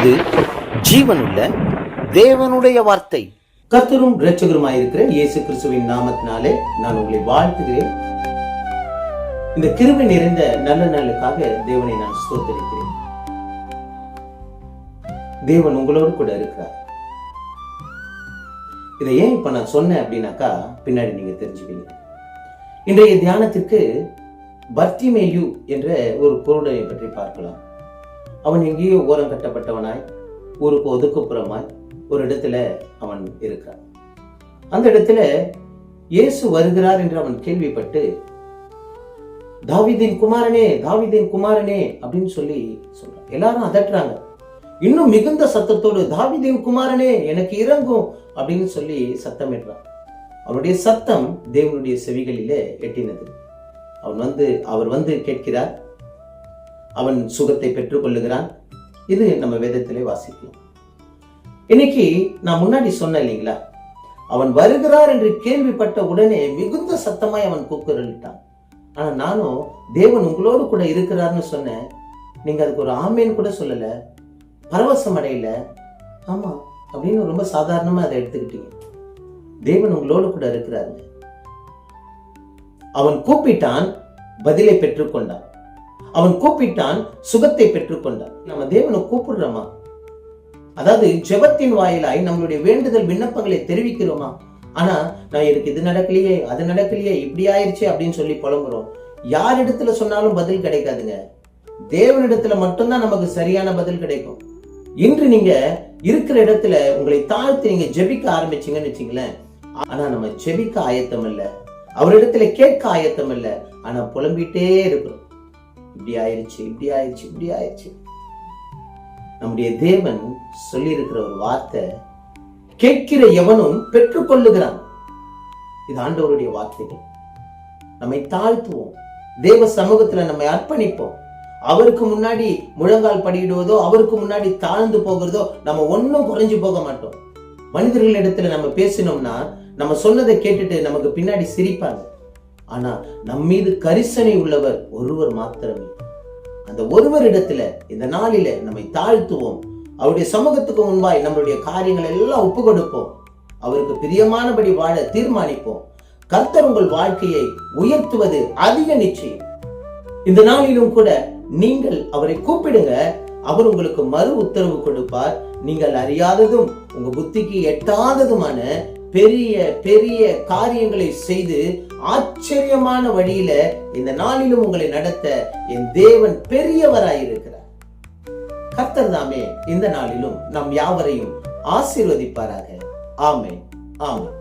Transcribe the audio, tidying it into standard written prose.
இது ஜீவனுள்ள தேவனுடைய வார்த்தை. கர்த்தரும் இரட்சகருமாயிருக்கிற இயேசு கிறிஸ்துவின் நாமத்தினாலே நான் உங்களை வாழ்த்துகிறேன். இந்த கிருபை நிறைந்த நல்ல நாளுக்காக தேவனை நான் ஸ்தோத்திரிக்கிறேன். தேவன் உங்களோடு கூட இருக்கிறார். இதை ஏன் இப்ப நான் சொன்னேன் அப்படின்னாக்கா பின்னாடி நீங்க தெரிஞ்சுப்பீங்க. இன்றைய தியானத்திற்கு பர்த்திமேயு என்ற ஒரு குருடனை பற்றி பார்க்கலாம். அவன் எங்கேயோ ஓரம் கட்டப்பட்டவனாய், ஊருக்கு ஒதுக்குப்புறமாய் ஒரு இடத்துல அவன் இருக்கிறான். அந்த இடத்துல இயேசு வருகிறார் என்று அவன் கேள்விப்பட்டு, தாவீதின் குமாரனே, தாவீதின் குமாரனே அப்படின்னு சொல்லி சொல்றான். எல்லாரும் அதட்டுறாங்க. இன்னும் மிகுந்த சத்தத்தோடு, தாவீதின் குமாரனே எனக்கு இறங்கும் அப்படின்னு சொல்லி சத்தமிடுறான். அவனுடைய சத்தம் தேவனுடைய செவிகளிலே எட்டினது. அவர் வந்து கேட்கிறார். அவன் சுகத்தை பெற்றுக் கொள்ளுகிறான். இது நம்ம வேதத்திலே வாசிக்கலாம். இன்னைக்கு நான் முன்னாடி சொன்னேன் இல்லைங்களா, அவன் வருகிறார் என்று கேள்விப்பட்ட உடனே மிகுந்த சத்தமாய் அவன் கூக்குரலிட்டான். ஆனா நானும் தேவன் உங்களோடு கூட இருக்கிறார்னு சொன்னேன். நீங்க அதுக்கு ஒரு ஆமேன்னு கூட சொல்லல, பரவசம் அடையில. ஆமா அப்படின்னு ரொம்ப சாதாரணமா அதை எடுத்துக்கிட்டீங்க. தேவன் உங்களோடு கூட இருக்கிறாருங்க. அவன் கூப்பிட்டான், பதிலை பெற்றுக்கொண்டான். அவன் கூப்பிட்டான், சுகத்தை பெற்றுக்கொண்டான். நம்ம தேவனை கூப்பிடுறோமா? அதாவது ஜெபத்தின் வாயிலாய் நம்மளுடைய வேண்டுதல் விண்ணப்பங்களை தெரிவிக்கிறோமா? ஆனா நான் எனக்கு இது நடக்கலையே, அது நடக்கலையே, இப்படி ஆயிடுச்சு அப்படின்னு சொல்லி புலம்புறோம். யார் இடத்துல சொன்னாலும் பதில் கிடைக்காதுங்க. தேவனிடத்துல மட்டும்தான் நமக்கு சரியான பதில் கிடைக்கும். இன்று நீங்க இருக்கிற இடத்துல உங்களை தாழ்த்தி நீங்க ஜெபிக்க ஆரம்பிச்சீங்கன்னு வச்சுங்களேன். ஆனா நம்ம ஜெபிக்க ஆயத்தம் இல்ல, அவரிடத்துல கேட்க ஆயத்தம் இல்ல. ஆனா புலம்பிட்டே இருக்கிறோம். இப்படி ஆயிடுச்சு, இப்படி ஆயிடுச்சு, இப்படி ஆயிடுச்சு. நம்முடைய தேவன் சொல்லி இருக்கிற ஒரு வார்த்தை, கேட்கிற எவனும் பெற்றுக்கொள்ளுகிறான். இது ஆண்டவருடைய வார்த்தைகள். நம்மை தாழ்த்துவோம், தேவ சமூகத்துல நம்மை அர்ப்பணிப்போம். அவருக்கு முன்னாடி முழங்கால் படியிடுவதோ, அவருக்கு முன்னாடி தாழ்ந்து போகிறதோ, நம்ம ஒன்னும் குறைஞ்சு போக மாட்டோம். மனிதர்கள் இடத்துல நம்ம பேசினோம்னா நம்ம சொன்னதை கேட்டுட்டு நமக்கு பின்னாடி சிரிப்பாங்க. ஆனா நம் மீது கரிசனை உள்ளவர் ஒருவர் மாத்திரமே. அந்த ஒருவர் இடத்துல இந்த நாளில நம்மை தாழ்த்துவோம். அவருடைய சமூகத்துக்கு முன்பாய் நம்மளுடைய காரியங்களை எல்லாம் ஒப்பு கொடுப்போம். அவருக்கு பிரியமானபடி வாழ தீர்மானிப்போம். கர்த்தர் உங்கள் வாழ்க்கையை உயர்த்துவது அதிக நிச்சயம். இந்த நாளிலும் கூட நீங்கள் அவரை கூப்பிடுங்க. அவர் உங்களுக்கு மறு உத்தரவு கொடுப்பார். நீங்கள் அறியாததும் உங்க புத்திக்கு எட்டாததுமான பெரிய பெரிய காரியங்களை செய்து ஆச்சரியமான வழியில இந்த நாளிலும் உங்களை நடத்த என் தேவன் பெரியவராயிருக்கிறார். கர்த்தர் தாமே இந்த நாளிலும் நம் யாவரையும் ஆசீர்வதிப்பாராக. ஆமென், ஆமென்.